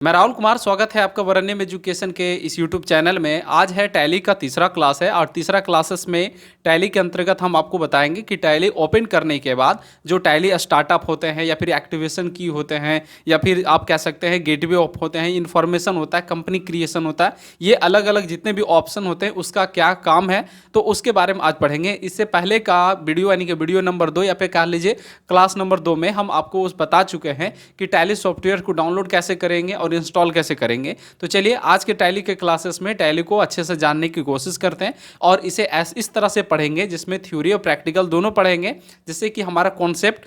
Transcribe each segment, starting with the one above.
मैं राहुल कुमार, स्वागत है आपका वरण्यम एजुकेशन के इस यूट्यूब चैनल में। आज है टैली का तीसरा क्लास है और तीसरा क्लासेस में टैली के अंतर्गत हम आपको बताएंगे कि टैली ओपन करने के बाद जो टैली स्टार्टअप होते हैं या फिर एक्टिवेशन की होते हैं या फिर आप कह सकते हैं गेटवे ऑफ होते हैं, इन्फॉर्मेशन होता है, कंपनी क्रिएशन होता है, ये अलग अलग जितने भी ऑप्शन होते हैं उसका क्या काम है, तो उसके बारे में आज पढ़ेंगे। इससे पहले का वीडियो यानी कि वीडियो नंबर 2 या फिर कह लीजिए क्लास नंबर 2 में हम आपको बता चुके हैं कि टैली सॉफ्टवेयर को डाउनलोड कैसे करेंगे और इंस्टॉल कैसे करेंगे। तो चलिए आज के टैली के क्लासेस में टैली को अच्छे से जानने की कोशिश करते हैं और इसे इस तरह से पढ़ेंगे जिसमें थ्योरी और प्रैक्टिकल दोनों पढ़ेंगे, जिससे कि हमारा कॉन्सेप्ट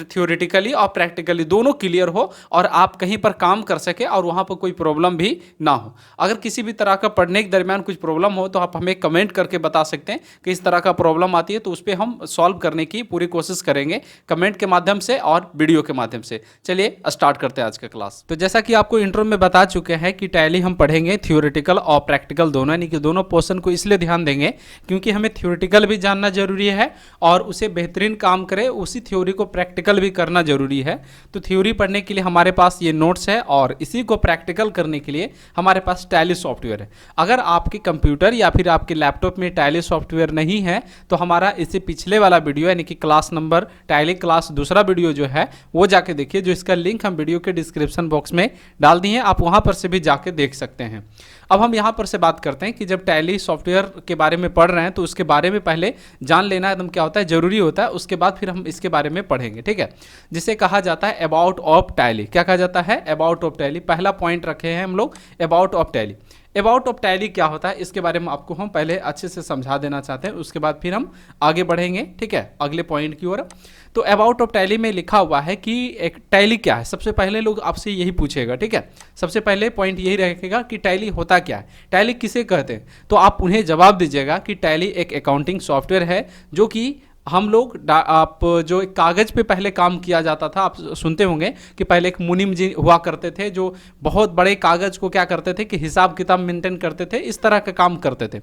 थ्योरेटिकली और प्रैक्टिकली दोनों क्लियर हो और आप कहीं पर काम कर सके और वहाँ पर कोई प्रॉब्लम भी ना हो। अगर किसी भी तरह का पढ़ने के दरमियान कुछ प्रॉब्लम हो तो आप हमें कमेंट करके बता सकते हैं कि इस तरह का प्रॉब्लम आती है, तो उस पर हम सॉल्व करने की पूरी कोशिश करेंगे कमेंट के माध्यम से और वीडियो के माध्यम से। चलिए स्टार्ट करते हैं आज का क्लास। तो जैसा कि आपको इंट्रो में बता चुके हैं कि टैली हम पढ़ेंगे थ्योरेटिकल और प्रैक्टिकल दोनों, यानी कि दोनों पोर्शन को इसलिए ध्यान देंगे क्योंकि हमें थ्योरेटिकल भी जानना जरूरी है और उसे बेहतरीन काम करे उसी थ्योरी को प्रैक्टिकल भी करना जरूरी है। तो थ्योरी पढ़ने के लिए हमारे पास ये नोट्स है और इसी को प्रैक्टिकल करने के लिए हमारे पास टैली सॉफ्टवेयर है। अगर आपके कंप्यूटर या फिर आपके लैपटॉप में टैली सॉफ्टवेयर नहीं है तो हमारा इससे पिछले वाला वीडियो यानी कि क्लास नंबर टैली क्लास दूसरा वीडियो जो है वो जाके देखिए, जो इसका लिंक हम वीडियो के डिस्क्रिप्शन बॉक्स में डाल दिए हैं, आप वहां पर से भी जाके देख सकते हैं। अब हम यहां पर से बात करते हैं कि जब टैली सॉफ्टवेयर के बारे में पढ़ रहे हैं तो उसके बारे में पहले जान लेना एकदम क्या होता है, जरूरी होता है। उसके बाद फिर हम इसके बारे में पढ़ेंगे, ठीक है। जिसे कहा जाता है अबाउट ऑफ टैली। क्या कहा जाता है? About of tally. पहला पॉइंट रखे हैं हम लोग about of tally. About of tally क्या होता है इसके बारे में आपको हम पहले अच्छे से समझा देना चाहते हैं, उसके बाद फिर हम आगे बढ़ेंगे, ठीक है, अगले पॉइंट की ओर। तो अबाउट ऑफ टैली में लिखा हुआ है कि एक टैली क्या है। सबसे पहले लोग आपसे यही पूछेगा, ठीक है, सबसे पहले पॉइंट यही रहेगा कि टैली होता क्या है, टैली किसे कहते हैं। तो आप उन्हें जवाब दीजिएगा कि टैली एक अकाउंटिंग सॉफ्टवेयर है जो कि हम लोग आप जो एक कागज़ पे पहले काम किया जाता था, आप सुनते होंगे कि पहले एक मुनीम जी हुआ करते थे जो बहुत बड़े कागज़ को क्या करते थे कि हिसाब किताब मेंटेन करते थे, इस तरह का काम करते थे।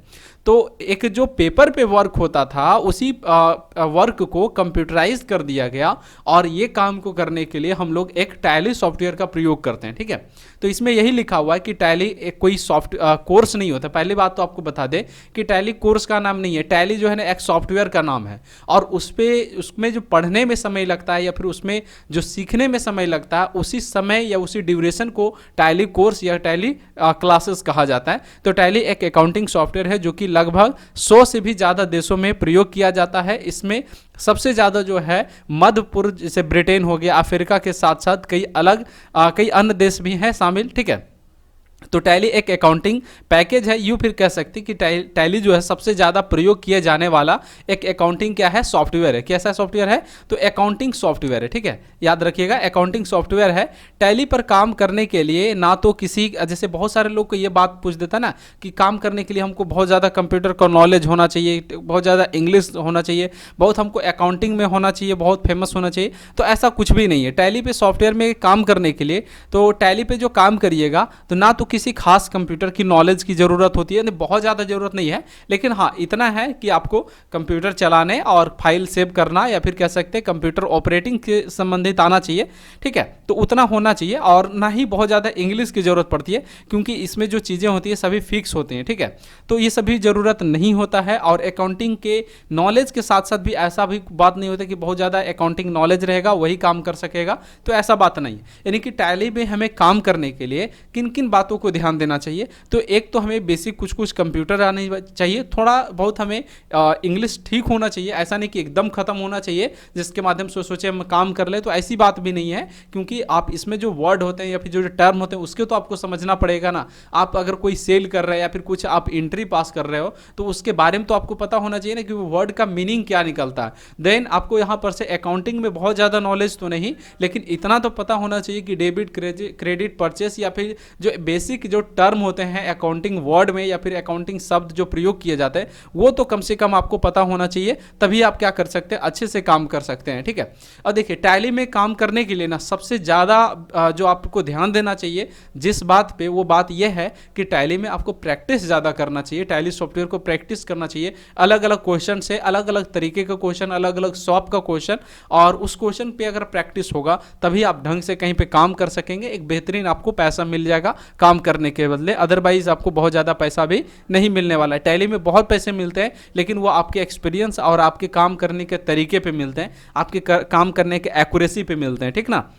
तो एक जो पेपर पे वर्क होता था उसी वर्क को कंप्यूटराइज कर दिया गया और ये काम को करने के लिए हम लोग एक टैली सॉफ्टवेयर का प्रयोग करते हैं, ठीक है। तो इसमें यही लिखा हुआ है कि टैली एक कोई कोर्स नहीं होता। पहली बात तो आपको बता दें कि टैली कोर्स का नाम नहीं है, टैली जो है ना एक सॉफ्टवेयर का नाम है और उसमें जो पढ़ने में समय लगता है या फिर उसमें जो सीखने में समय लगता है उसी समय या उसी ड्यूरेशन को टैली कोर्स या टैली क्लासेस कहा जाता है। तो टैली एक अकाउंटिंग सॉफ्टवेयर है जो कि लगभग 100 से भी ज़्यादा देशों में प्रयोग किया जाता है। इसमें सबसे ज़्यादा जो है मध्य पूर्व जैसे ब्रिटेन हो गया, अफ्रीका के साथ साथ कई अन्य देश भी हैं शामिल, ठीक है। तो टैली एक अकाउंटिंग पैकेज है, यूँ फिर कह सकते हैं कि टैली जो है सबसे ज़्यादा प्रयोग किए जाने वाला एक अकाउंटिंग क्या है, सॉफ्टवेयर है। कैसा सॉफ्टवेयर है? तो अकाउंटिंग सॉफ्टवेयर है, ठीक है, याद रखिएगा अकाउंटिंग सॉफ्टवेयर है। टैली पर काम करने के लिए ना तो किसी, जैसे बहुत सारे लोग को ये बात पूछ देता ना कि काम करने के लिए हमको बहुत ज़्यादा कंप्यूटर का नॉलेज होना चाहिए, बहुत ज़्यादा इंग्लिश होना चाहिए, बहुत हमको अकाउंटिंग में होना चाहिए, बहुत फेमस होना चाहिए। तो ऐसा कुछ भी नहीं है। टैली पे सॉफ्टवेयर में काम करने के लिए, तो टैली पे जो काम करिएगा तो ना तो किसी खास कंप्यूटर की नॉलेज की ज़रूरत होती है, बहुत ज़्यादा ज़रूरत नहीं है, लेकिन हाँ इतना है कि आपको कंप्यूटर चलाने और फाइल सेव करना या फिर कह सकते हैं कंप्यूटर ऑपरेटिंग के संबंधित आना चाहिए, ठीक है। तो उतना होना चाहिए और ना ही बहुत ज़्यादा इंग्लिश की ज़रूरत पड़ती है क्योंकि इसमें जो चीज़ें होती है सभी फिक्स होती हैं, ठीक है। तो ये सभी ज़रूरत नहीं होता है और अकाउंटिंग के नॉलेज के साथ साथ भी ऐसा भी बात नहीं होता कि बहुत ज़्यादा अकाउंटिंग नॉलेज रहेगा वही काम कर सकेगा, तो ऐसा बात नहीं है। यानी कि टैली में हमें काम करने के लिए किन किन बातों को ध्यान देना चाहिए। तो एक तो हमें बेसिक कुछ कंप्यूटर आने चाहिए, थोड़ा बहुत हमें इंग्लिश ठीक होना चाहिए, ऐसा नहीं कि एकदम खत्म होना चाहिए जिसके माध्यम से सोचे हम काम कर ले, तो ऐसी बात भी नहीं है क्योंकि आप इसमें जो वर्ड होते हैं या फिर जो टर्म होते हैं उसके तो आपको समझना पड़ेगा ना। आप अगर कोई सेल कर रहे हैं या फिर कुछ आप एंट्री पास कर रहे हो तो उसके बारे में तो आपको पता होना चाहिए ना कि वो वर्ड का मीनिंग क्या निकलता है। देन आपको यहाँ पर से अकाउंटिंग में बहुत ज़्यादा नॉलेज तो नहीं, लेकिन इतना तो पता होना चाहिए कि डेबिट क्रेडिट परचेस या फिर जो बेसिक बेसिक जो टर्म होते हैं अकाउंटिंग वर्ड में या फिर अकाउंटिंग शब्द जो प्रयोग किए जाते हैं वो तो कम से कम आपको पता होना चाहिए, तभी आप क्या कर सकते हैं, अच्छे से काम कर सकते हैं। ठीक है, और देखिए टैली में काम करने के लिए ना सबसे ज़्यादा जो आपको ध्यान देना चाहिए जिस बात पे, वो बात यह है कि टैली में आपको प्रैक्टिस ज़्यादा करना चाहिए। टैली सॉफ्टवेयर को प्रैक्टिस करना चाहिए, अलग अलग क्वेश्चन से, अलग अलग तरीके का क्वेश्चन, अलग अलग शॉप का क्वेश्चन, और उस क्वेश्चन पे अगर प्रैक्टिस होगा तभी आप ढंग से कहीं पे काम कर सकेंगे। एक बेहतरीन आपको पैसा मिल जाएगा काम करने के बदले, अदरवाइज आपको बहुत ज़्यादा पैसा भी नहीं मिलने वाला है। टैली में बहुत पैसे मिलते हैं लेकिन वो आपके एक्सपीरियंस और आपके काम करने के तरीके पे मिलते हैं, आपके काम करने के एक्यूरेसी पे मिलते हैं। ठीक ना,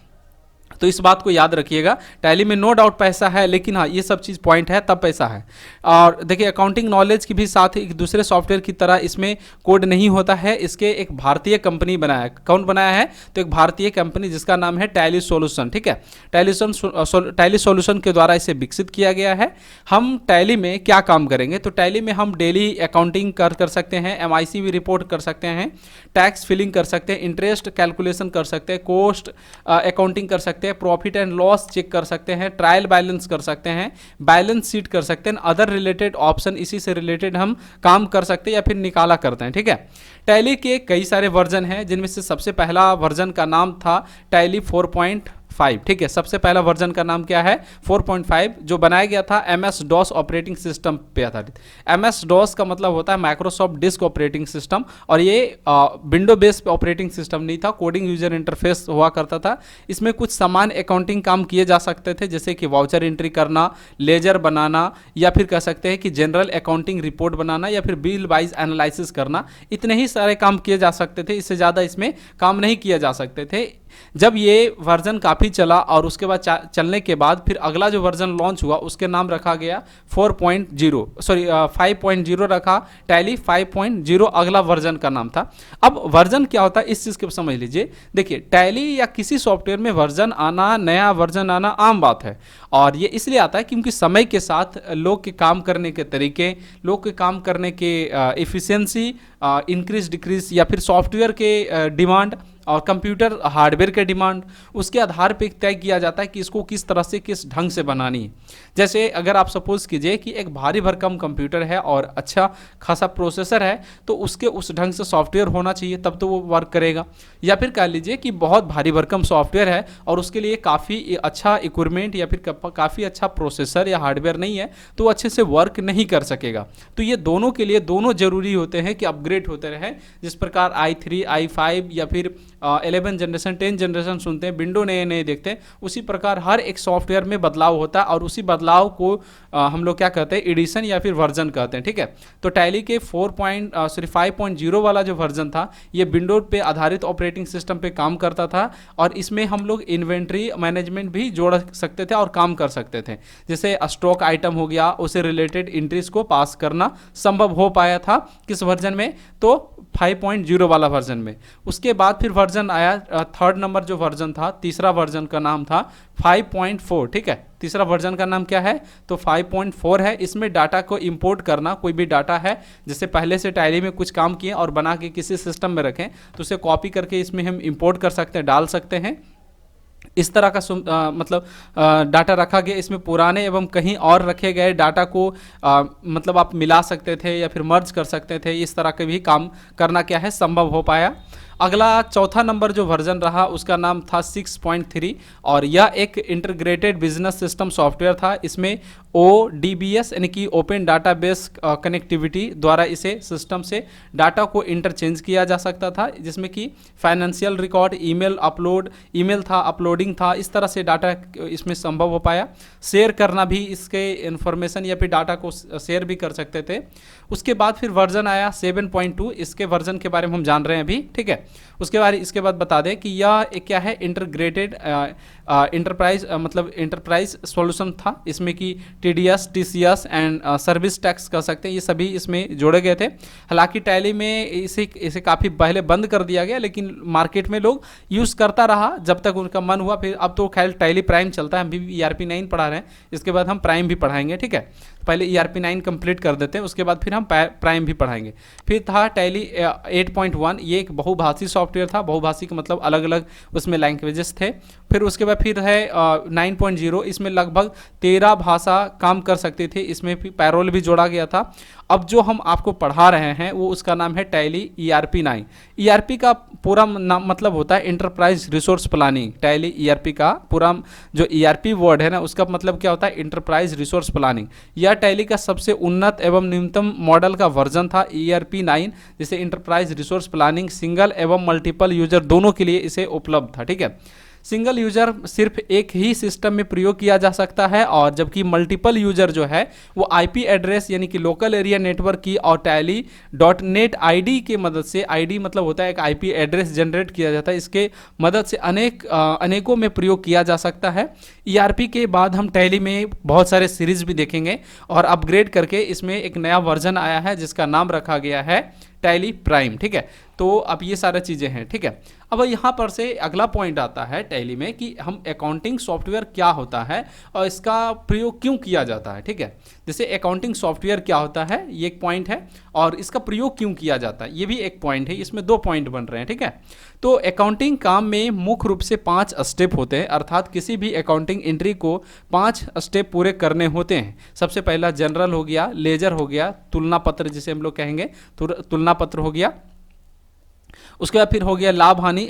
तो इस बात को याद रखिएगा। टैली में नो डाउट पैसा है, लेकिन हाँ ये सब चीज़ पॉइंट है तब पैसा है। और देखिए अकाउंटिंग नॉलेज की भी साथ ही एक दूसरे सॉफ्टवेयर की तरह इसमें कोड नहीं होता है। इसके एक भारतीय कंपनी बनाया है। कौन बनाया है? तो एक भारतीय कंपनी जिसका नाम है टैली सॉल्यूशन। ठीक है, टैली सॉल्यूशन के द्वारा इसे विकसित किया गया है। हम टैली में क्या काम करेंगे? तो टैली में हम डेली अकाउंटिंग कर सकते हैं, MIC भी रिपोर्ट कर सकते हैं, टैक्स फिलिंग कर सकते हैं, इंटरेस्ट कैलकुलेशन कर सकते हैं, कॉस्ट अकाउंटिंग कर सकते हैं, प्रॉफिट एंड लॉस चेक कर सकते हैं, ट्रायल बैलेंस कर सकते हैं, बैलेंस शीट कर सकते हैं, अदर रिलेटेड ऑप्शन इसी से रिलेटेड हम काम कर सकते हैं या फिर निकाला करते हैं। ठीक है, टैली के कई सारे वर्जन हैं जिनमें से सबसे पहला वर्जन का नाम था टैली 4.5। ठीक है, सबसे पहला वर्जन का नाम क्या है? 4.5, जो बनाया गया था MS-DOS ऑपरेटिंग सिस्टम पे आधारित। MS-DOS का मतलब होता है माइक्रोसॉफ्ट डिस्क ऑपरेटिंग सिस्टम, और ये विंडो बेस्ड ऑपरेटिंग सिस्टम नहीं था, कोडिंग यूजर इंटरफेस हुआ करता था। इसमें कुछ समान अकाउंटिंग काम किए जा सकते थे, जैसे कि वाउचर एंट्री करना, लेजर बनाना, या फिर कह सकते हैं कि जनरल अकाउंटिंग रिपोर्ट बनाना, या फिर बिल वाइज एनालिसिस करना। इतने ही सारे काम किए जा सकते थे, इससे ज़्यादा इसमें काम नहीं किया जा सकते थे। जब ये वर्जन काफ़ी चला और उसके बाद चलने के बाद फिर अगला जो वर्जन लॉन्च हुआ उसके नाम रखा गया 5.0 रखा, टैली 5.0 अगला वर्जन का नाम था। अब वर्जन क्या होता है इस चीज़ को समझ लीजिए। देखिए टैली या किसी सॉफ्टवेयर में वर्जन आना, नया वर्जन आना आम बात है, और ये इसलिए आता है क्योंकि समय के साथ लोग के काम करने के तरीके, लोग के काम करने के एफिशिएंसी इंक्रीज डिक्रीज, या फिर सॉफ्टवेयर के डिमांड और कंप्यूटर हार्डवेयर के डिमांड, उसके आधार पर तय किया जाता है कि इसको किस तरह से, किस ढंग से बनानी है। जैसे अगर आप सपोज कीजिए कि एक भारी भरकम कंप्यूटर है और अच्छा खासा प्रोसेसर है, तो उसके उस ढंग से सॉफ्टवेयर होना चाहिए, तब तो वो वर्क करेगा। या फिर कह लीजिए कि बहुत भारी भरकम सॉफ्टवेयर है और उसके लिए काफ़ी अच्छा इक्विपमेंट या फिर काफ़ी अच्छा प्रोसेसर या हार्डवेयर नहीं है, तो वो अच्छे से वर्क नहीं कर सकेगा। तो ये दोनों के लिए दोनों जरूरी होते हैं कि अपग्रेड होते रहे। जिस प्रकार i3, i5 या फिर 11 जनरेशन, 10 जनरेशन सुनते हैं, विंडो नए नए देखते हैं, उसी प्रकार हर एक सॉफ्टवेयर में बदलाव होता है, और उसी बदलाव को हम लोग क्या कहते हैं? एडिशन या फिर वर्जन कहते हैं। ठीक है, तो टैली के 5.0 वाला जो वर्जन था, ये विंडो पे आधारित ऑपरेटिंग सिस्टम पे काम करता था, और इसमें हम लोग इन्वेंट्री मैनेजमेंट भी जोड़ सकते थे और काम कर सकते थे। जैसे स्टॉक आइटम हो गया, उससे रिलेटेड एंट्रीज को पास करना संभव हो पाया था किस वर्जन में? तो 5.0 वाला वर्जन में। उसके बाद फिर वर्जन आया, थर्ड नंबर जो वर्जन था, तीसरा वर्जन का नाम था 5.4। ठीक है, तीसरा वर्जन का नाम क्या है? तो 5.4 है। इसमें डाटा को इंपोर्ट करना, कोई भी डाटा है जैसे पहले से टैली में कुछ काम किए और बना के किसी सिस्टम में रखें, तो उसे कॉपी करके इसमें हम इंपोर्ट कर सकते हैं, डाल सकते हैं। इस तरह का मतलब डाटा रखा गया। इसमें पुराने एवं कहीं और रखे गए डाटा को मतलब आप मिला सकते थे या फिर मर्ज कर सकते थे। इस तरह के भी काम करना क्या है? संभव हो पाया। अगला चौथा नंबर जो वर्जन रहा उसका नाम था 6.3, और यह एक इंटीग्रेटेड बिजनेस सिस्टम सॉफ्टवेयर था। इसमें ODBS यानी कि ओपन डाटाबेस कनेक्टिविटी द्वारा इसे सिस्टम से डाटा को इंटरचेंज किया जा सकता था, जिसमें कि फाइनेंशियल रिकॉर्ड, ईमेल था, अपलोडिंग था, इस तरह से डाटा इसमें संभव हो पाया। शेयर करना भी, इसके इन्फॉर्मेशन या फिर डाटा को शेयर भी कर सकते थे। उसके बाद फिर वर्जन आया 7.2, इसके वर्जन के बारे में हम जान रहे हैं अभी। ठीक है, इसके बाद बता दें कि यह एक क्या है? इंटीग्रेटेड इंटरप्राइज मतलब इंटरप्राइज सॉल्यूशन था। इसमें कि TDS, TCS and service tax कर सकते हैं, ये सभी इसमें जोड़े गए थे। हालांकि टैली में इसे काफ़ी पहले बंद कर दिया गया, लेकिन मार्केट में लोग यूज़ करता रहा जब तक उनका मन हुआ। फिर अब तो खैर टैली प्राइम चलता है, हम भी ERP 9 पढ़ा रहे हैं, इसके बाद हम प्राइम भी पढ़ाएंगे। ठीक है, पहले ERP 9 कंप्लीट कर देते हैं, उसके बाद फिर हम प्राइम भी पढ़ाएंगे। फिर था टैली 8.1, ये एक बहुभाषा बहुभाषी सॉफ्टवेयर था। बहुभाषी का मतलब अलग अलग उसमें लैंग्वेजेस थे। फिर उसके बाद फिर है 9.0, इसमें लगभग 13 भाषा काम कर सकती थी, इसमें भी पैरोल भी जोड़ा गया था। अब जो हम आपको पढ़ा रहे हैं वो उसका नाम है टैली ERP9। ERP का पूरा नाम मतलब होता है enterprise resource planning. Tally ERP का पूरा जो ERP वर्ड है ना, उसका मतलब क्या होता है, इंटरप्राइज रिसोर्स प्लानिंग। यह टैली का सबसे उन्नत एवं न्यूनतम मॉडल का वर्जन था ERP9, जिसे इंटरप्राइज रिसोर्स प्लानिंग सिंगल एवं मल्टीपल यूजर दोनों के लिए इसे उपलब्ध था। ठीक है, सिंगल यूजर सिर्फ एक ही सिस्टम में प्रयोग किया जा सकता है, और जबकि मल्टीपल यूजर जो है वो IP एड्रेस यानी कि लोकल एरिया नेटवर्क की और tally.net ID की मदद से, ID मतलब होता है एक IP एड्रेस जनरेट किया जाता है, इसके मदद से अनेकों में प्रयोग किया जा सकता है। ERP के बाद हम टैली में बहुत सारे सीरीज भी देखेंगे, और अपग्रेड करके इसमें एक नया वर्जन आया है जिसका नाम रखा गया है टैली प्राइम। ठीक है, तो अब ये सारा चीज़ें हैं। ठीक है, अब यहाँ पर से अगला पॉइंट आता है टैली में कि हम अकाउंटिंग सॉफ्टवेयर क्या होता है और इसका प्रयोग क्यों किया जाता है। ठीक है, जैसे अकाउंटिंग सॉफ्टवेयर क्या होता है ये एक पॉइंट है, और इसका प्रयोग क्यों किया जाता है ये भी एक पॉइंट है। इसमें 2 पॉइंट बन रहे हैं। ठीक है, तो अकाउंटिंग काम में मुख्य रूप से 5 स्टेप होते हैं, अर्थात किसी भी अकाउंटिंग एंट्री को 5 स्टेप पूरे करने होते हैं। सबसे पहला जनरल हो गया, लेजर हो गया, तुलना पत्र जिसे हम लोग कहेंगे तुलना पत्र हो गया, उसके बाद फिर हो गया लाभ हानि,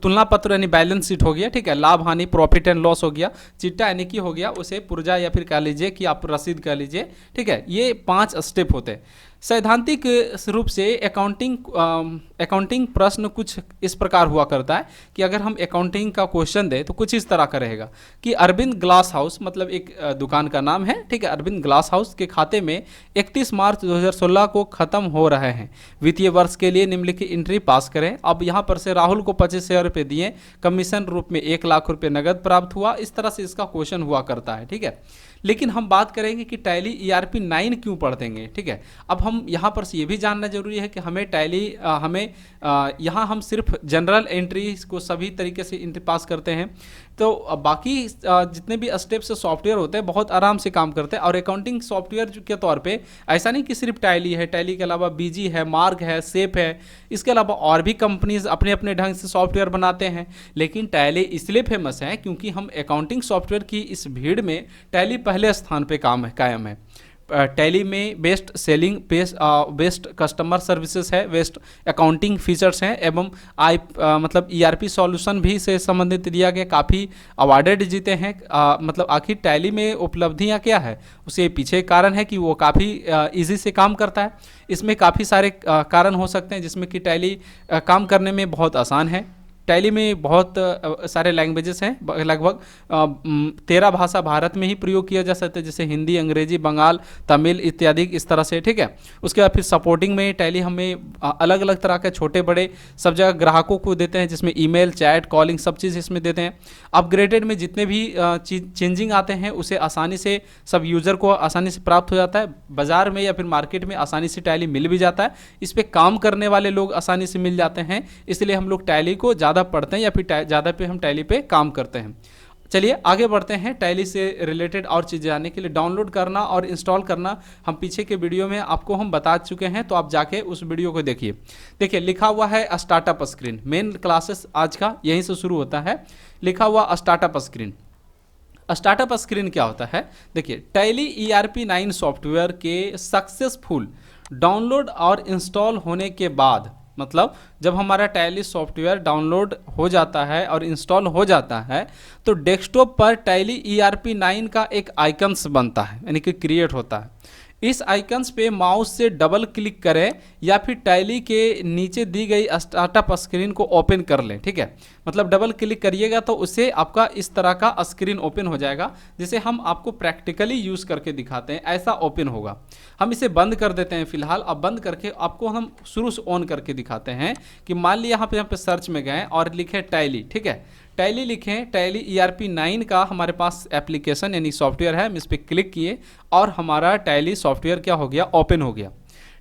तुलना पत्र यानी बैलेंस शीट हो गया। ठीक है, लाभ हानि प्रॉफिट एंड लॉस हो गया, चिट्टा यानी कि हो गया उसे पुर्जा या फिर कह लीजिए कि आप रसीद कह लीजिए। ठीक है, ये 5 स्टेप होते हैं। सैद्धांतिक रूप से अकाउंटिंग प्रश्न कुछ इस प्रकार हुआ करता है कि अगर हम अकाउंटिंग का क्वेश्चन दें तो कुछ इस तरह का रहेगा कि अरविंद ग्लास हाउस मतलब एक दुकान का नाम है। ठीक है, अरविंद ग्लास हाउस के खाते में 31 मार्च 2016 को खत्म हो रहे हैं, वित्तीय वर्ष के लिए निम्नलिखित एंट्री पास करें। अब यहाँ पर से राहुल को 25,000 रुपये दिए, कमीशन रूप में 1 लाख रुपये नगद प्राप्त हुआ। इस तरह से इसका क्वेश्चन हुआ करता है। ठीक है, लेकिन हम बात करेंगे कि टैली ERP9 क्यों पढ़ेंगे। ठीक है, अब हम यहाँ पर से ये भी जानना जरूरी है कि हमें टैली यहाँ हम सिर्फ जनरल एंट्री को सभी तरीके से एंट्री पास करते हैं, तो बाकी जितने भी स्टेप से सॉफ्टवेयर होते हैं बहुत आराम से काम करते हैं। और अकाउंटिंग सॉफ्टवेयर के तौर पे ऐसा नहीं कि सिर्फ टैली है, टैली के अलावा बीजी है, मार्ग है, सेप है, इसके अलावा और भी कंपनीज अपने अपने ढंग से सॉफ्टवेयर बनाते हैं। लेकिन टैली इसलिए फेमस है क्योंकि हम अकाउंटिंग सॉफ्टवेयर की इस भीड़ में टैली पहले स्थान पे कायम है। टैली में best selling, best customer services है, बेस्ट अकाउंटिंग फीचर्स हैं, एवं मतलब ERP सॉल्यूशन भी से संबंधित दिया गया, काफ़ी अवार्डेड जीते हैं। मतलब आखिर टैली में उपलब्धियां क्या है, उसके पीछे कारण है कि वो काफ़ी ईजी से काम करता है। इसमें काफ़ी सारे कारण हो सकते हैं जिसमें कि टैली काम करने में बहुत आसान है। टैली में बहुत सारे लैंग्वेजेस हैं, लगभग 13 भाषा भारत में ही प्रयोग किया जा सकता है, जैसे हिंदी, अंग्रेजी, बंगाल, तमिल इत्यादि इस तरह से। ठीक है, उसके बाद फिर सपोर्टिंग में टैली हमें अलग अलग तरह के छोटे बड़े सब जगह ग्राहकों को देते हैं, जिसमें ईमेल, चैट, कॉलिंग सब चीज़ इसमें देते हैं। अपग्रेडेड में जितने भी चेंजिंग आते हैं उसे आसानी से सब यूज़र को आसानी से प्राप्त हो जाता है, बाज़ार में या फिर मार्केट में आसानी से टैली मिल भी जाता है, इस पर काम करने वाले लोग आसानी से मिल जाते हैं, इसलिए हम लोग टैली को ज़्यादा पढ़ते हैं या फिर ज़्यादा पे हम टैली पे काम करते हैं। चलिए आगे बढ़ते हैं। टैली से रिलेटेड और चीज़ें जानने के लिए डाउनलोड करना और इंस्टॉल करना हम पीछे के वीडियो में आपको हम बता चुके हैं, तो आप जाके उस वीडियो को देखिए। देखिए लिखा हुआ है स्टार्टअप स्क्रीन, मेन क्लासेस आज का यहीं से शुरू होता है। लिखा हुआ स्टार्टअप स्क्रीन। स्टार्टअप स्क्रीन क्या होता है, देखिए टैली ERP9 सॉफ्टवेयर के सक्सेसफुल डाउनलोड और इंस्टॉल होने के बाद, मतलब जब हमारा टैली सॉफ्टवेयर डाउनलोड हो जाता है और इंस्टॉल हो जाता है तो डेस्कटॉप पर टैली ERP9 का एक आइकन्स बनता है, यानी कि क्रिएट होता है। इस आइकन्स पे माउस से डबल क्लिक करें या फिर टैली के नीचे दी गई स्टार्टअप स्क्रीन को ओपन कर लें। ठीक है, मतलब डबल क्लिक करिएगा तो उससे आपका इस तरह का स्क्रीन ओपन हो जाएगा, जिसे हम आपको प्रैक्टिकली यूज़ करके दिखाते हैं, ऐसा ओपन होगा। हम इसे बंद कर देते हैं फिलहाल। अब बंद करके आपको हम शुरू से ऑन करके दिखाते हैं कि मान लिया यहाँ पे सर्च में गए और लिखे टैली। ठीक है, टैली लिखें, टैली ERP9 का हमारे पास एप्लीकेशन यानी सॉफ्टवेयर है, हम इस पर क्लिक किए और हमारा टैली सॉफ्टवेयर क्या हो गया, ओपन हो गया।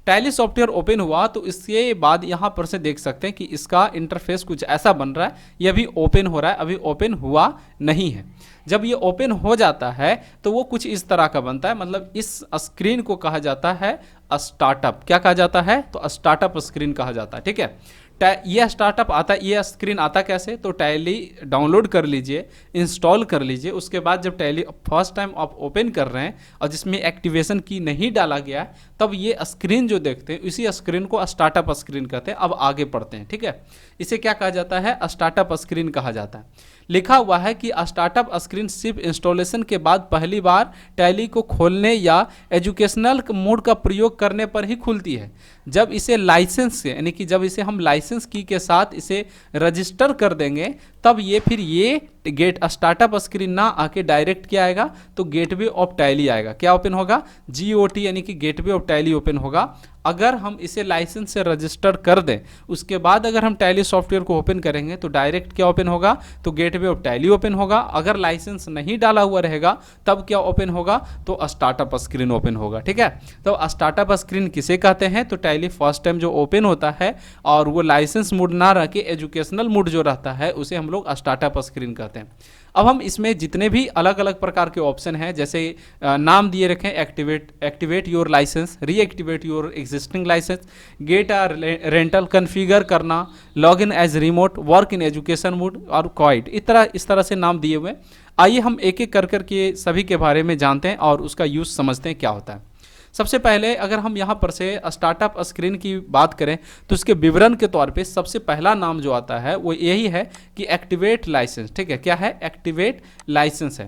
टैली सॉफ्टवेयर ओपन हुआ तो इसके बाद यहाँ पर से देख सकते हैं कि इसका इंटरफेस कुछ ऐसा बन रहा है, ये अभी ओपन हो रहा है, अभी ओपन हुआ नहीं है। जब ये ओपन हो जाता है तो वो कुछ इस तरह का बनता है, मतलब इस स्क्रीन को कहा जाता है स्टार्टअप। क्या कहा जाता है, तो स्टार्टअप स्क्रीन कहा जाता है। ठीक है, ये स्टार्टअप आता, ये स्क्रीन आता कैसे, तो टैली डाउनलोड कर लीजिए, इंस्टॉल कर लीजिए। उसके बाद जब टैली फर्स्ट टाइम आप ओपन कर रहे हैं और जिसमें एक्टिवेशन की नहीं डाला गया है, तब ये स्क्रीन जो देखते हैं इसी स्क्रीन को स्टार्टअप स्क्रीन कहते हैं। अब आगे पढ़ते हैं, ठीक है। इसे क्या कहा जाता है, स्टार्टअप स्क्रीन कहा जाता है। लिखा हुआ है कि स्टार्टअप स्क्रीन सिर्फ इंस्टॉलेशन के बाद पहली बार टैली को खोलने या एजुकेशनल मोड का प्रयोग करने पर ही खुलती है। जब इसे लाइसेंस से, यानी कि जब इसे हम लाइसेंस की के साथ इसे रजिस्टर कर देंगे, तब ये फिर ये गेट स्टार्टअप स्क्रीन ना आके डायरेक्ट क्या आएगा, तो गेटवे ऑफ टैली आएगा। क्या ओपन होगा, GOT, यानी कि गेटवे ऑफ टैली ओपन होगा। अगर हम इसे लाइसेंस से रजिस्टर कर दें, उसके बाद अगर हम टैली सॉफ्टवेयर को ओपन करेंगे तो डायरेक्ट क्या ओपन होगा, तो गेटवे ऑफ टैली ओपन होगा। अगर लाइसेंस नहीं डाला हुआ रहेगा तब क्या ओपन होगा, तो स्टार्टअप स्क्रीन ओपन होगा, ठीक है। तो स्टार्टअप स्क्रीन किसे कहते हैं, तो टैली फर्स्ट टाइम जो ओपन होता है और वो लाइसेंस मोड ना रह के एजुकेशनल मोड जो रहता है उसे हम लोग स्टार्टअप स्क्रीन कहते हैं। अब हम इसमें जितने भी अलग अलग प्रकार के ऑप्शन हैं, जैसे नाम दिए रखें, activate your licence, reactivate your existing licence, get a rental, configure करना, log in as remote, work in education mode और क्वाइट, इस तरह से नाम दिए हुए। आइए हम एक एक कर के सभी के बारे में जानते हैं और उसका यूज़ समझते हैं क्या होता है। सबसे पहले अगर हम यहाँ पर से स्टार्टअप स्क्रीन की बात करें तो उसके विवरण के तौर पे सबसे पहला नाम जो आता है वो यही है कि एक्टिवेट लाइसेंस, ठीक है। क्या है, एक्टिवेट लाइसेंस है।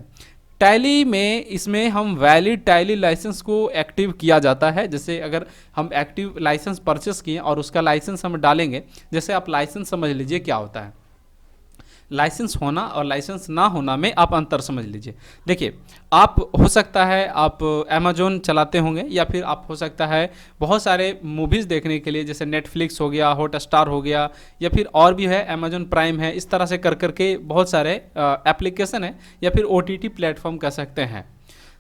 टैली में इसमें हम वैलिड टैली लाइसेंस को एक्टिव किया जाता है। जैसे अगर हम एक्टिव लाइसेंस परचेस किए और उसका लाइसेंस हम डालेंगे, जैसे आप लाइसेंस समझ लीजिए क्या होता है, लाइसेंस होना और लाइसेंस ना होना में आप अंतर समझ लीजिए। देखिए, आप हो सकता है आप अमेजोन चलाते होंगे या फिर आप हो सकता है बहुत सारे मूवीज़ देखने के लिए, जैसे नेटफ्लिक्स हो गया, हॉटस्टार हो गया, या फिर और भी है, अमेजोन प्राइम है, इस तरह से कर के बहुत सारे एप्लीकेशन है या फिर OTT प्लेटफॉर्म कह सकते हैं।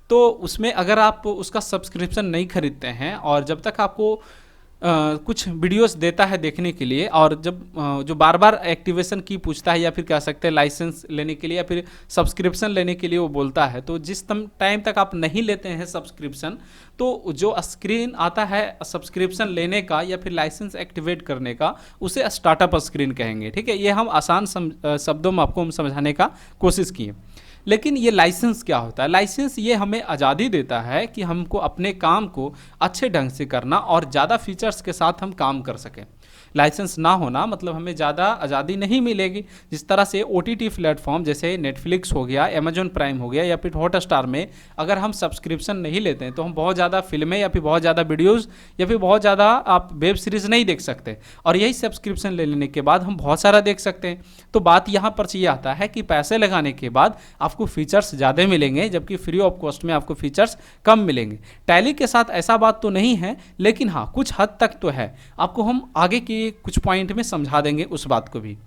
तो उसमें अगर आप उसका सब्सक्रिप्शन नहीं खरीदते हैं और जब तक आपको कुछ वीडियोस देता है देखने के लिए, और जब जो बार बार एक्टिवेशन की पूछता है या फिर कह सकते हैं लाइसेंस लेने के लिए या फिर सब्सक्रिप्शन लेने के लिए वो बोलता है, तो जिस टाइम तक आप नहीं लेते हैं सब्सक्रिप्शन, तो जो स्क्रीन आता है सब्सक्रिप्शन लेने का या फिर लाइसेंस एक्टिवेट करने का, उसे स्टार्टअप स्क्रीन कहेंगे, ठीक है। ये हम आसान शब्दों में आपको हम समझाने का कोशिश किए। लेकिन ये लाइसेंस क्या होता है, लाइसेंस ये हमें आज़ादी देता है कि हमको अपने काम को अच्छे ढंग से करना और ज़्यादा फीचर्स के साथ हम काम कर सकें। लाइसेंस ना होना मतलब हमें ज़्यादा आज़ादी नहीं मिलेगी। जिस तरह से OTT प्लेटफॉर्म जैसे नेटफ्लिक्स हो गया, अमेजॉन प्राइम हो गया या फिर हॉटस्टार में अगर हम सब्सक्रिप्शन नहीं लेते हैं तो हम बहुत ज़्यादा फिल्में या फिर बहुत ज़्यादा वीडियोज़ या फिर बहुत ज़्यादा आप वेब सीरीज़ नहीं देख सकते, और यही सब्सक्रिप्शन ले लेने के बाद हम बहुत सारा देख सकते हैं। तो बात यहाँ पर ये आता है कि पैसे लगाने के बाद आपको फीचर्स ज़्यादा मिलेंगे, जबकि फ्री ऑफ कॉस्ट में आपको फीचर्स कम मिलेंगे। टैली के साथ ऐसा बात तो नहीं है, लेकिन हाँ कुछ हद तक तो है। आपको हम आगे की कुछ पॉइंट में समझा देंगे उस बात को भी।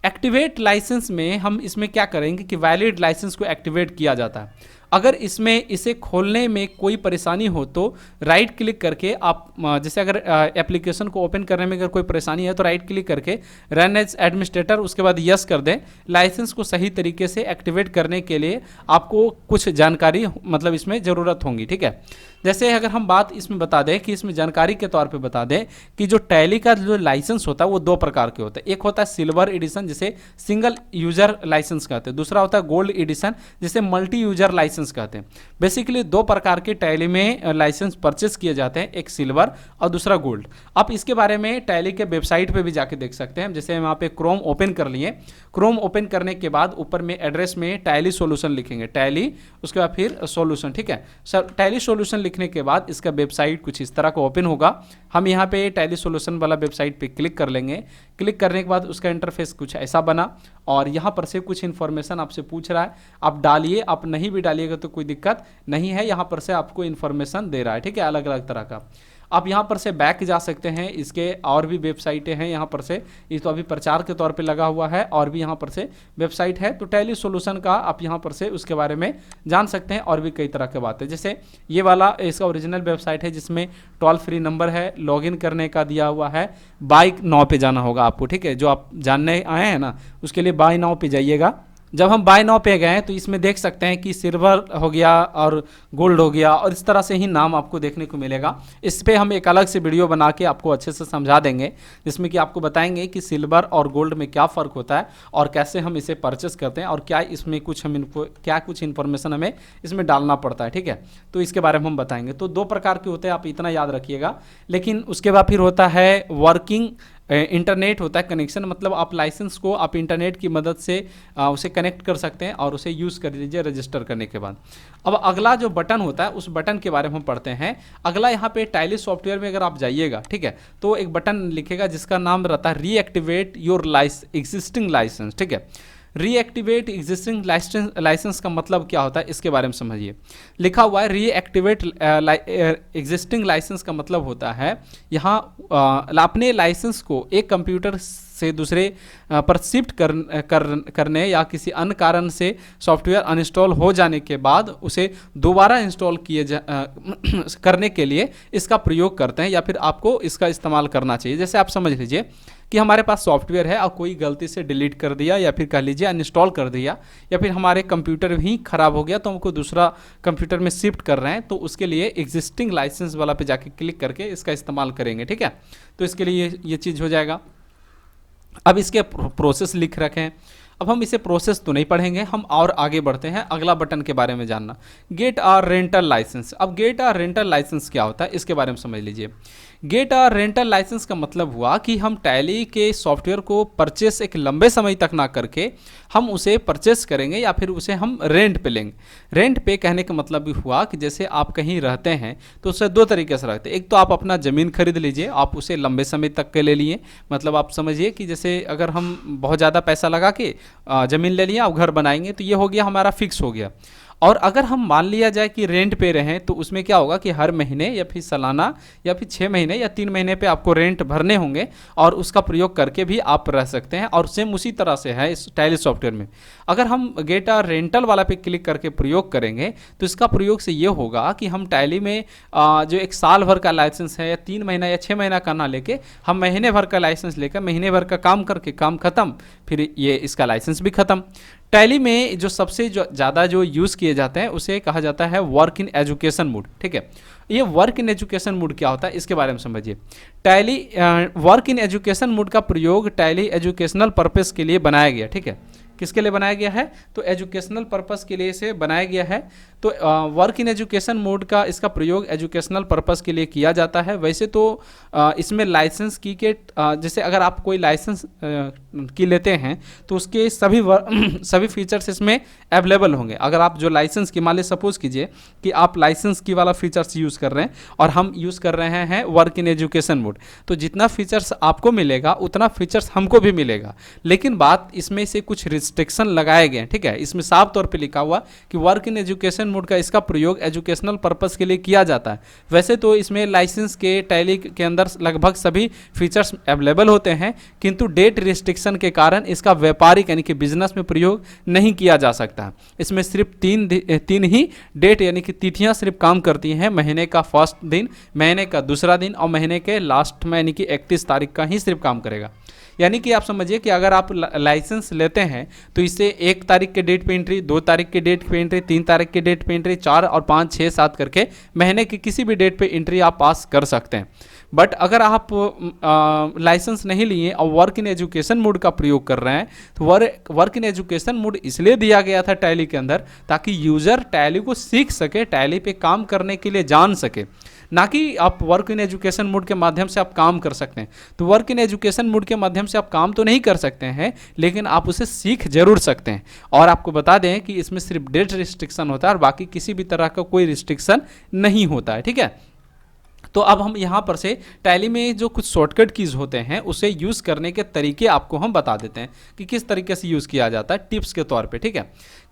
एक्टिवेट लाइसेंस में हम इसमें क्या करेंगे कि वैलिड लाइसेंस को एक्टिवेट किया जाता है। अगर इसमें इसे खोलने में कोई परेशानी हो तो राइट क्लिक करके आप, जैसे अगर एप्लीकेशन को ओपन करने में अगर कोई परेशानी है तो राइट क्लिक करके रन एज एडमिनिस्ट्रेटर, उसके बाद यस कर दें। लाइसेंस को सही तरीके से एक्टिवेट करने के लिए आपको कुछ जानकारी मतलब इसमें ज़रूरत होगी, ठीक है। जैसे अगर हम बात इसमें बता दें कि इसमें जानकारी के तौर पे बता दें कि जो टैली का जो लाइसेंस होता है वो 2 प्रकार के होते हैं। एक होता है सिल्वर एडिशन जिसे सिंगल यूजर लाइसेंस कहते हैं, दूसरा होता है गोल्ड एडिशन जिसे मल्टी यूजर लाइसेंस कहते हैं। बेसिकली 2 प्रकार के टैली में लाइसेंस परचेस किए जाते हैं, एक सिल्वर और दूसरा गोल्ड। आप इसके बारे में टैली के वेबसाइट पर भी जाके देख सकते हैं। जैसे वहाँ पे क्रोम ओपन कर लिए, क्रोम ओपन करने के बाद ऊपर में एड्रेस में टैली सोल्यूशन लिखेंगे, टैली उसके बाद फिर सोल्यूशन, ठीक है सर। टैली सोल्यूशन लिखने के बाद इसका वेबसाइट कुछ इस तरह का ओपन होगा। हम यहाँ पे टैली सोल्यूशन वाला वेबसाइट पे क्लिक कर लेंगे। क्लिक करने के बाद उसका इंटरफेस कुछ ऐसा बना और यहाँ पर से कुछ इन्फॉर्मेशन आपसे पूछ रहा है, आप डालिए। आप नहीं भी डालिएगा तो कोई दिक्कत नहीं है, यहाँ पर से आपको इन्फॉर्मेशन दे रहा है, ठीक है, अलग अलग तरह का। आप यहाँ पर से बैक जा सकते हैं, इसके और भी वेबसाइटें हैं यहाँ पर से, ये तो अभी प्रचार के तौर पे लगा हुआ है, और भी यहाँ पर से वेबसाइट है। तो टैली सोल्यूशन का आप यहाँ पर से उसके बारे में जान सकते हैं, और भी कई तरह की बातें। जैसे ये वाला इसका ओरिजिनल वेबसाइट है जिसमें टोल फ्री नंबर है, लॉगिन करने का दिया हुआ है। बाय नाउ पे जाना होगा आपको, ठीक है, जो आप जानने आए हैं ना उसके लिए बाय नाउ पे जाइएगा। जब हम बाय नाउ पे गए तो इसमें देख सकते हैं कि सिल्वर हो गया और गोल्ड हो गया, और इस तरह से ही नाम आपको देखने को मिलेगा। इस पे हम एक अलग से वीडियो बना के आपको अच्छे से समझा देंगे, जिसमें कि आपको बताएंगे कि सिल्वर और गोल्ड में क्या फ़र्क होता है और कैसे हम इसे परचेस करते हैं और क्या इसमें कुछ हम इनको क्या कुछ इन्फॉर्मेशन हमें इसमें डालना पड़ता है। ठीक है, तो इसके बारे में हम बताएंगे। तो दो प्रकार के होते हैं, आप इतना याद रखिएगा। लेकिन उसके बाद फिर होता है वर्किंग इंटरनेट होता है कनेक्शन, मतलब आप लाइसेंस को आप इंटरनेट की मदद से उसे कनेक्ट कर सकते हैं और उसे यूज़ कर लीजिए रजिस्टर करने के बाद। अब अगला जो बटन होता है उस बटन के बारे में हम पढ़ते हैं। अगला यहाँ पे टैली सॉफ्टवेयर में अगर आप जाइएगा, ठीक है, तो एक बटन लिखेगा जिसका नाम रहता है रीएक्टिवेट योर एग्जिस्टिंग लाइसेंस। ठीक है, रीएक्टिवेट एग्जिस्टिंग लाइसेंस का मतलब क्या होता है इसके बारे में समझिए। लिखा हुआ है रीएक्टिवेट एग्जिस्टिंग लाइसेंस का मतलब होता है यहाँ अपने लाइसेंस को एक कंप्यूटर से दूसरे पर शिफ्ट करने या किसी अन्य कारण से सॉफ्टवेयर अनइंस्टॉल हो जाने के बाद उसे दोबारा इंस्टॉल करने के लिए इसका प्रयोग करते हैं, या फिर आपको इसका इस्तेमाल करना चाहिए। जैसे आप समझ लीजिए कि हमारे पास सॉफ्टवेयर है और कोई गलती से डिलीट कर दिया या फिर कह लीजिए अनइंस्टॉल कर दिया, या फिर हमारे कंप्यूटर भी ख़राब हो गया तो हमको दूसरा कंप्यूटर में शिफ्ट कर रहे हैं, तो उसके लिए एग्जिस्टिंग लाइसेंस वाला पे जाके क्लिक करके इसका इस्तेमाल करेंगे। ठीक है, तो इसके लिए ये चीज़ हो जाएगा। अब इसके प्रोसेस लिख रखे हैं। अब हम इसे प्रोसेस तो नहीं पढ़ेंगे, हम और आगे बढ़ते हैं अगला बटन के बारे में जानना, गेट आर रेंटल लाइसेंस। अब गेट आर रेंटल लाइसेंस क्या होता है इसके बारे में समझ लीजिए। गेट आर रेंटल लाइसेंस का मतलब हुआ कि हम टैली के सॉफ्टवेयर को परचेस एक लंबे समय तक ना करके हम उसे परचेस करेंगे या फिर उसे हम रेंट पे लेंगे। रेंट पे कहने का मतलब भी हुआ कि जैसे आप कहीं रहते हैं तो उसे दो तरीके से रहते हैं। एक तो आप अपना ज़मीन खरीद लीजिए, आप उसे लंबे समय तक के ले लिए, मतलब आप समझिए कि जैसे अगर हम बहुत ज़्यादा पैसा लगा के ज़मीन ले लिया और घर बनाएंगे तो ये हो गया हमारा फिक्स हो गया। और अगर हम मान लिया जाए कि रेंट पे रहें तो उसमें क्या होगा कि हर महीने या फिर सालाना या फिर 6 महीने या 3 महीने पे आपको रेंट भरने होंगे और उसका प्रयोग करके भी आप रह सकते हैं। और सेम उसी तरह से है इस टैली सॉफ्टवेयर में। अगर हम गेट आर रेंटल वाला पे क्लिक करके प्रयोग करेंगे तो इसका प्रयोग से ये होगा कि हम टैली में जो एक साल भर का लाइसेंस है या 3 महीना या 6 महीना का ना लेके हम महीने भर का लाइसेंस लेकर महीने भर का काम करके काम खत्म, फिर ये इसका लाइसेंस भी खत्म। टैली में जो सबसे ज़्यादा जो यूज़ किए जाते हैं उसे कहा जाता है वर्क इन एजुकेशन मोड। ठीक है, ये वर्क इन एजुकेशन मोड क्या होता है इसके बारे में समझिए। Tally work in education mode का प्रयोग टैली एजुकेशनल पर्पस के लिए बनाया गया। ठीक है, किसके लिए बनाया गया है तो एजुकेशनल पर्पस के लिए इसे बनाया गया है। तो वर्क इन एजुकेशन मोड का इसका प्रयोग एजुकेशनल पर्पस के लिए किया जाता है। वैसे तो इसमें लाइसेंस की के जैसे अगर आप कोई लाइसेंस की लेते हैं तो उसके सभी फीचर्स इसमें अवेलेबल होंगे। अगर आप जो लाइसेंस की मान लीजिए सपोज कीजिए कि आप लाइसेंस की वाला फीचर्स यूज़ कर रहे हैं और हम यूज़ कर रहे हैं वर्क इन एजुकेशन मोड, तो जितना फीचर्स आपको मिलेगा उतना फीचर्स हमको भी मिलेगा। लेकिन बात इसमें से कुछ रिस्ट्रिक्शन लगाए गए हैं। ठीक है, इसमें साफ तौर पे लिखा हुआ कि वर्क इन एजुकेशन मोड का इसका प्रयोग एजुकेशनल पर्पस के लिए किया जाता है। वैसे तो इसमें लाइसेंस के टैली के अंदर लगभग सभी फीचर्स अवेलेबल होते हैं, किंतु डेट रिस्ट्रिक्शन के कारण इसका व्यापारिक यानी कि बिजनेस में प्रयोग नहीं किया जा सकता। इसमें सिर्फ तीन ही डेट यानी कि तिथियां सिर्फ काम करती हैं, महीने का फर्स्ट दिन, महीने का दूसरा दिन और महीने के लास्ट में यानी कि 31 तारीख का ही सिर्फ काम करेगा। यानी कि आप समझिए कि अगर आप लाइसेंस लेते हैं तो इसे 1 तारीख के डेट पे एंट्री, 2 तारीख के डेट पे एंट्री, 3 तारीख के डेट पे एंट्री, 4 और 5, 6, 7 करके महीने की किसी भी डेट पे एंट्री आप पास कर सकते हैं। बट अगर आप लाइसेंस नहीं लिए और वर्क इन एजुकेशन मोड का प्रयोग कर रहे हैं तो वर्क इन एजुकेशन मोड इसलिए दिया गया था टैली के अंदर ताकि यूज़र टैली को सीख सके, टैली पे काम करने के लिए जान सके, ना कि आप वर्क इन एजुकेशन मोड के माध्यम से आप काम कर सकते हैं। तो वर्क इन एजुकेशन मोड के माध्यम से आप काम तो नहीं कर सकते हैं, लेकिन आप उसे सीख जरूर सकते हैं। और आपको बता दें कि इसमें सिर्फ डेट रिस्ट्रिक्शन होता है और बाकी किसी भी तरह का कोई रिस्ट्रिक्शन नहीं होता है। ठीक है, तो अब हम यहाँ पर से टैली में जो कुछ शॉर्टकट कीज होते हैं उसे यूज़ करने के तरीके आपको हम बता देते हैं कि किस तरीके से यूज़ किया जाता है टिप्स के तौर पे। ठीक है,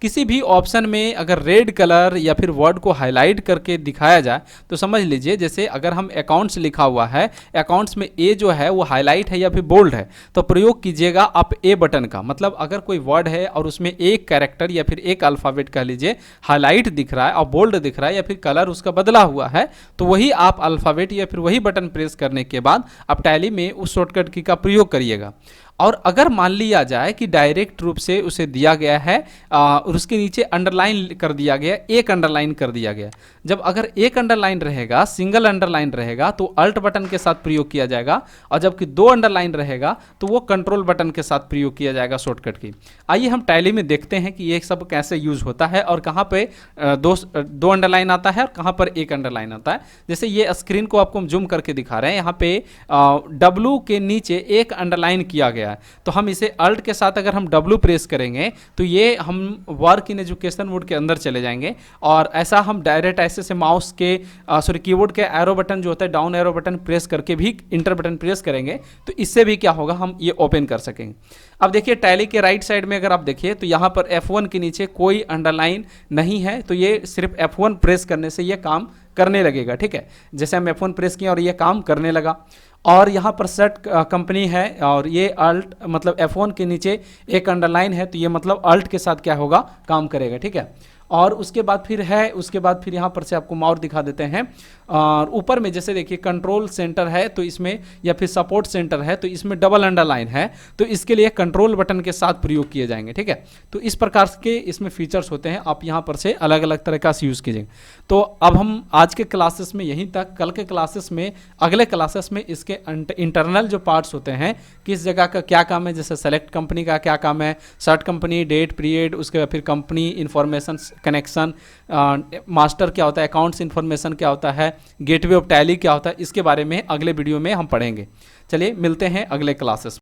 किसी भी ऑप्शन में अगर रेड कलर या फिर वर्ड को हाईलाइट करके दिखाया जाए तो समझ लीजिए जैसे अगर हम अकाउंट्स लिखा हुआ है, अकाउंट्स में ए जो है वो हाईलाइट है या फिर बोल्ड है, तो प्रयोग कीजिएगा आप ए बटन का। मतलब अगर कोई वर्ड है और उसमें एक कैरेक्टर या फिर एक अल्फ़ाबेट कह लीजिए हाईलाइट दिख रहा है और बोल्ड दिख रहा है या फिर कलर उसका बदला हुआ है, तो वही आप अल्फ़ाबेट या फिर वही बटन प्रेस करने के बाद आप टैली में उस शॉर्टकट की का प्रयोग करिएगा। और अगर मान लिया जाए कि डायरेक्ट रूप से उसे दिया गया है और उसके नीचे अंडरलाइन कर दिया गया, एक अंडरलाइन कर दिया गया, जब अगर एक अंडरलाइन रहेगा, सिंगल अंडरलाइन रहेगा तो अल्ट बटन के साथ प्रयोग किया जाएगा, और जबकि दो अंडरलाइन रहेगा तो वो कंट्रोल बटन के साथ प्रयोग किया जाएगा शॉर्टकट की। आइए हम टैली में देखते हैं कि ये सब कैसे यूज होता है और कहाँ पे दो अंडरलाइन आता है और कहाँ पर एक अंडरलाइन आता है। जैसे ये स्क्रीन को आपको हम जूम करके दिखा रहे हैं, यहाँ पे W के नीचे एक अंडरलाइन किया गया है, तो हम इसे अल्ट के साथ अगर हम W प्रेस करेंगे तो ये हम वर्क इन एजुकेशन मोड के अंदर चले जाएंगे, और ऐसा हम डायरेक्ट ऐसे से माउस के कीबोर्ड के एरो बटन जो होता है, डाउन एरो बटन प्रेस करके भी इंटर बटन प्रेस करेंगे तो इससे भी क्या होगा, हम ये ओपन कर सकेंगे। अब देखिए टैली के राइट साइड में अगर आप देखिए तो यहाँ पर F1 के नीचे कोई अंडरलाइन नहीं है, तो ये सिर्फ F1 प्रेस करने से ये काम करने लगेगा। ठीक है, जैसे हम F1 प्रेस किए और ये काम करने लगा। और यहाँ पर सेट कंपनी है और ये अल्ट मतलब F1 के नीचे एक अंडरलाइन है, तो ये मतलब अल्ट के साथ क्या होगा, काम करेगा। ठीक है, और उसके बाद फिर है, उसके बाद फिर यहाँ पर से आपको और दिखा देते हैं। और ऊपर में जैसे देखिए कंट्रोल सेंटर है तो इसमें, या फिर सपोर्ट सेंटर है तो इसमें डबल अंडरलाइन है, तो इसके लिए कंट्रोल बटन के साथ प्रयोग किए जाएंगे। ठीक है, तो इस प्रकार के इसमें फीचर्स होते हैं, आप यहाँ पर से अलग अलग तरह का यूज़ कीजिएगा। तो अब हम आज के क्लासेस में यहीं तक, कल के क्लासेस में, अगले क्लासेस में इसके इंटरनल जो पार्ट्स होते हैं, किस जगह का क्या काम है, जैसे सेलेक्ट कंपनी का क्या काम है, सर्ट कंपनी, डेट पीरियड, उसके बाद फिर कंपनी इन्फॉर्मेशन कनेक्शन, मास्टर क्या होता है, अकाउंट्स इन्फॉर्मेशन क्या होता है, गेटवे ऑफ टैली क्या होता है, इसके बारे में अगले वीडियो में हम पढ़ेंगे। चलिए मिलते हैं अगले क्लासेस।